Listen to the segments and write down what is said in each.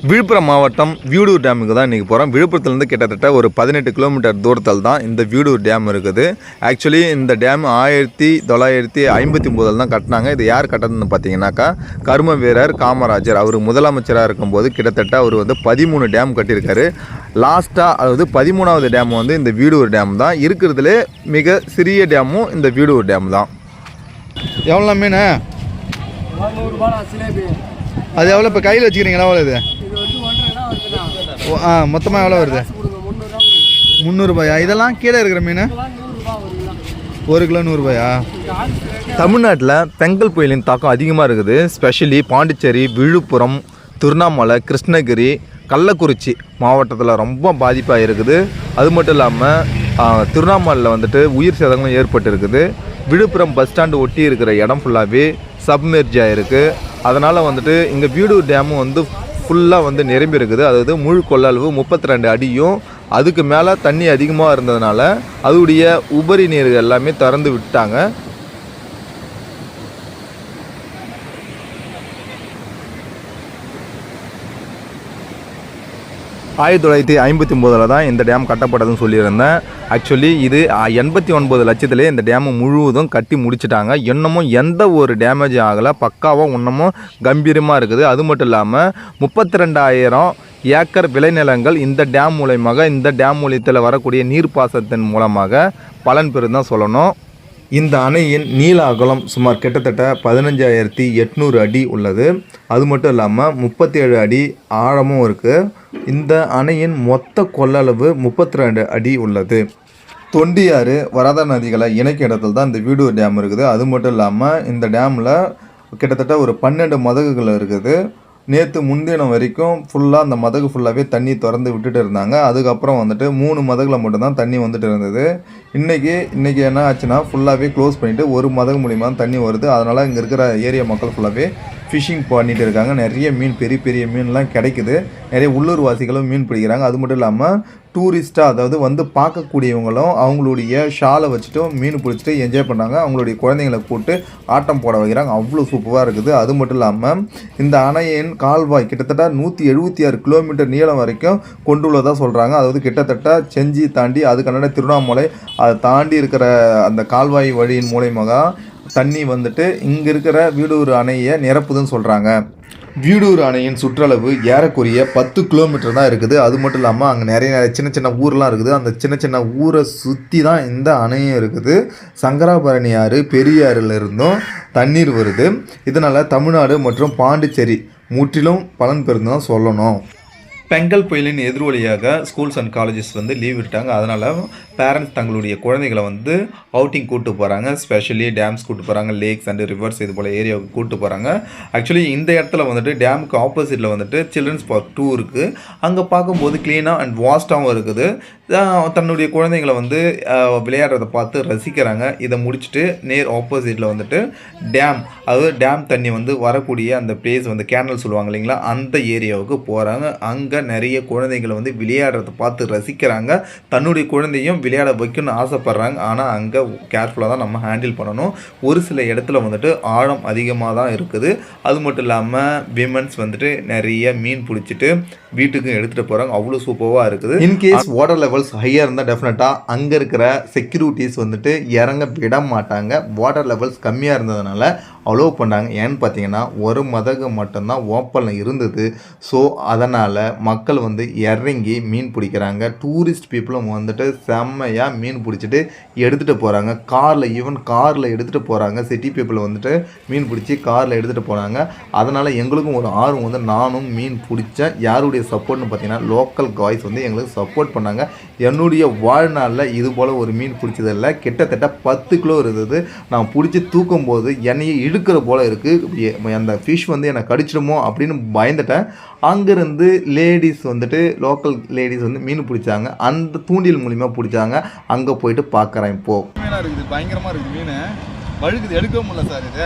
விழுப்புரம் மாவட்டம் வீடூர் டேமுக்கு தான் இன்றைக்கி போகிறோம். விழுப்புரத்துலேருந்து கிட்டத்தட்ட ஒரு 18 கிலோமீட்டர் தூரத்தில் தான் இந்த வீடூர் டேம் இருக்குது. ஆக்சுவலி இந்த டேம் 1959 தான் கட்டினாங்க. இது யார் கட்டினதுன்னு பார்த்தீங்கன்னாக்கா கர்ம வீரர் காமராஜர். அவர் முதலமைச்சராக இருக்கும்போது கிட்டத்தட்ட அவர் 13 டேம் கட்டியிருக்காரு. லாஸ்ட்டாக அதாவது 13வது டேம் இந்த வீடூர் டேம் தான். இருக்கிறதுலே மிக சிறிய டேமும் இந்த வீடூர் டேம் தான். எவ்வளோ மீன் அது எவ்வளோ இப்போ கையில் வச்சுக்கிறீங்களா? எவ்வளோ இது மொத்தமாக எவ்வளோ வருது? 300 ரூபாயா? இதெல்லாம் கீழே இருக்கிற மீன் 1 கிலோ 100 ரூபாயா? தமிழ்நாட்டில் பெங்கல் புயலின் தாக்கம் அதிகமாக இருக்குது. ஸ்பெஷலி பாண்டிச்சேரி, விழுப்புரம், திருவண்ணாமலை, கிருஷ்ணகிரி, கள்ளக்குறிச்சி மாவட்டத்தில் ரொம்ப பாதிப்பாக இருக்குது. அது மட்டும் இல்லாமல் திருவண்ணாமலையில் உயிர் சேதங்களும் ஏற்பட்டு இருக்குது. விழுப்புரம் பஸ் ஸ்டாண்டு ஒட்டி இருக்கிற இடம் ஃபுல்லாகவே சப்மெர்ஜ் ஆகிருக்கு. அதனால் இங்கே வீடூர் டேமும் ஃபுல்லாக நிரம்பி இருக்குது. அதாவது முழு கொள்ளளவு 32 அடியும் அதுக்கு மேலே தண்ணி அதிகமாக இருந்ததுனால அதோடைய உபரி நீர் எல்லாமே திறந்து விட்டாங்க. 1959 தான் இந்த டேம் கட்டப்பட்டதுன்னு சொல்லியிருந்தேன். ஆக்சுவலி இது 89 லட்சத்துலேயே இந்த டேமு முழுவதும் கட்டி முடிச்சிட்டாங்க. இன்னமும் எந்த ஒரு டேமேஜ் ஆகலை. பக்காவாக இன்னமும் கம்பீரமாக இருக்குது. அது மட்டும் இல்லாமல் 32,000 ஏக்கர் விளைநிலங்கள் இந்த டேம் மூலயமாக, இந்த டேம் மூலியத்தில் வரக்கூடிய நீர்ப்பாசத்தின் மூலமாக பலன் பெறும் தான் சொல்லணும். இந்த அணையின் நீள அகலம் சுமார் கிட்டத்தட்ட 15,800 அடி உள்ளது. அது மட்டும் இல்லாமல் 37 அடி ஆழமும் இருக்குது. இந்த அணையின் மொத்த கொள்ளளவு 32 அடி உள்ளது. தொண்டியாறு, வரதா நதிகளை இணைக்கும் இடத்துல தான் இந்த வீடூர் டேம் இருக்குது. அது மட்டும் இல்லாமல் இந்த டேமில் கிட்டத்தட்ட ஒரு 12 மதகுகள் இருக்குது. நேற்று முன்தினம் வரைக்கும் ஃபுல்லாக அந்த மதகு ஃபுல்லாகவே தண்ணி திறந்து விட்டுட்டு இருந்தாங்க. அதுக்கப்புறம் 3 மதகுல மட்டும்தான் தண்ணி இருந்தது. இன்றைக்கி என்ன ஆச்சுன்னா ஃபுல்லாகவே க்ளோஸ் பண்ணிவிட்டு ஒரு மதகு மூலிமா தண்ணி வருது. அதனால் இங்கே இருக்கிற ஏரியா மக்கள் ஃபுல்லாகவே ஃபிஷிங் பண்ணிட்டு இருக்காங்க. நிறைய மீன், பெரிய பெரிய மீன்லாம் கிடைக்குது. நிறைய உள்ளூர் வாசிகளும் மீன் பிடிக்கிறாங்க. அது மட்டும் இல்லாமல் டூரிஸ்ட்டாக, அதாவது பார்க்கக்கூடியவங்களும் அவங்களுடைய ஷாலை வச்சுட்டும் மீன் பிடிச்சிட்டு என்ஜாய் பண்ணுறாங்க. அவங்களுடைய குழந்தைங்களை கூப்பிட்டு ஆட்டம் போட வைக்கிறாங்க. அவ்வளோ சூப்பராக இருக்குது. அது மட்டும் இல்லாமல் இந்த அணையின் கால்வாய் கிட்டத்தட்ட 176 கிலோமீட்டர் நீளம் வரைக்கும் கொண்டுள்ளதாக சொல்கிறாங்க. அதாவது கிட்டத்தட்ட செஞ்சி தாண்டி அதுக்கான திருவண்ணாமலை அதை தாண்டி இருக்கிற அந்த கால்வாய் வழியின் மூலயமாக தண்ணி இங்கே இருக்கிற வீடூர் அணையை நிரப்புதுன்னு சொல்கிறாங்க. வீடூர் அணையின் சுற்றளவு ஏறக்குறைய 10 கிலோமீட்டர் தான் இருக்குது. அது மட்டும் இல்லாமல் அங்கே நிறைய சின்ன சின்ன ஊர்லாம் இருக்குது. அந்த சின்ன சின்ன ஊரை சுற்றி தான் இந்த அணையும் இருக்குது. சங்கராபரணி ஆறு, பெரியாறிலிருந்தும் தண்ணீர் வருது. இதனால் தமிழ்நாடு மற்றும் பாண்டிச்சேரி முற்றிலும் பலன் பெறும் தான் சொல்லணும். பெங்கல் புயலின் எதிர்வழியாக ஸ்கூல்ஸ் அண்ட் காலேஜஸ் லீவ் விட்டாங்க. அதனால் பேரண்ட்ஸ் தங்களுடைய குழந்தைகளை அவுட்டிங் கூப்பிட்டு போகிறாங்க. ஸ்பெஷலி டேம்ஸ் கூப்பிட்டு போகிறாங்க, லேக்ஸ் அண்ட் ரிவர்ஸ் இது போல் ஏரியாவுக்கு கூப்பிட்டு போகிறாங்க. ஆக்சுவலி இந்த இடத்துல டேமுக்கு ஆப்போசிட்டில் சில்ட்ரன்ஸ் பார்க் 2 இருக்குது. அங்கே பார்க்கும்போது க்ளீனாக அண்ட் வாஸ்ட்டாகவும் இருக்குது. தன்னுடைய குழந்தைங்களை விளையாடுறதை பார்த்து ரசிக்கிறாங்க. இதை முடிச்சுட்டு நேர் ஆப்போசிட்டில் டேம், அதாவது டேம் தண்ணி வரக்கூடிய அந்த பிளேஸ் கேனல் சொல்லுவாங்க இல்லைங்களா, அந்த ஏரியாவுக்கு போகிறாங்க. அங்கே நிறைய குழந்தைகளை விளையாடுறதை பார்த்து ரசிக்கிறாங்க. தன்னுடைய குழந்தையும் விளையாட வைக்கணும்னு ஆசைப்படுறாங்க. ஆனால் அங்கே கேர்ஃபுல்லாக தான் நம்ம ஹேண்டில் பண்ணணும். ஒரு சில இடத்துல ஆழம் அதிகமாக தான் இருக்குது. அது மட்டும் இல்லாமல் விமன்ஸ் நிறைய மீன் பிடிச்சிட்டு வீட்டுக்கு எடுத்துகிட்டு போகிறாங்க. அவ்வளோ சூப்பராக இருக்குது. இன்கேஸ் வாட்டர் லெவல்ஸ் ஹையாக இருந்தால் டெஃபினட்டாக அங்கே இருக்கிற செக்யூரிட்டிஸ் இறங்க விட மாட்டாங்க. வாட்டர் லெவல்ஸ் கம்மியாக இருந்ததுனால அலோவ் பண்ணாங்க. ஏன்னு பார்த்தீங்கன்னா ஒரு மதகு மட்டும்தான் ஓப்பனில் இருந்தது. ஸோ அதனால் மக்கள் இறங்கி மீன் பிடிக்கிறாங்க. டூரிஸ்ட் பீப்புளும் செம்மையாக மீன் பிடிச்சிட்டு எடுத்துகிட்டு போகிறாங்க. ஈவன் காரில் எடுத்துகிட்டு போகிறாங்க. சிட்டி பீப்புள் மீன் பிடிச்சி காரில் எடுத்துகிட்டு போகிறாங்க. அதனால் எங்களுக்கும் ஒரு ஆர்வம் நானும் மீன் பிடிச்சேன். யாருடைய சப்போர்ட்னு பார்த்தீங்கன்னா லோக்கல் காய்ஸ் எங்களுக்கு சப்போர்ட் பண்ணாங்க. என்னுடைய வாழ்நாளில் இது போல் ஒரு மீன் பிடிச்சதில்லை. கிட்டத்தட்ட 10 கிலோ இருந்தது. நான் பிடிச்சி தூக்கும் போது என்னையை இழுக்கிற போல் இருக்குது. அந்த ஃபிஷ் என்னை கடிச்சிடுமோ அப்படின்னு பயந்துட்டேன். அங்கேருந்து லேடிஸ் லோக்கல் லேடிஸ் மீன் பிடிச்சாங்க. அந்த தூண்டில் மூலிமா பிடிச்சாங்க. அங்கே போயிட்டு பார்க்குறேன். இப்போது மீனாக இருக்குது, பயங்கரமாக இருக்குது. மீன் வழுக்குது, எடுக்க முடியல சார். இது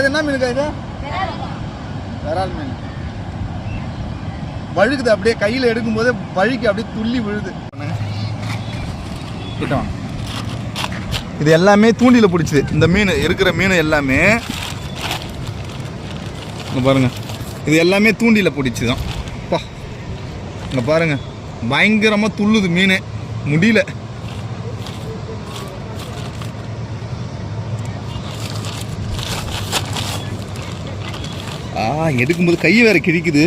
என்ன மீனுக்கா? இது விரால் மீன். வழுக்குது, அப்படியே கையில் எடுக்கும்போது வழுக்கி அப்படியே துள்ளி விழுது. கிட்ட இது எல்லாமே தூண்டியில் பிடிச்சிது. இந்த மீன் இருக்கிற மீன் எல்லாமே இங்கே பாருங்கள், இது எல்லாமே தூண்டியில் பிடிச்சிதான். பா இங்கே பாருங்கள், பயங்கரமாக துள்ளுது மீன், முடியல. எடுக்கும்போது கை வேறு கிழிக்குது.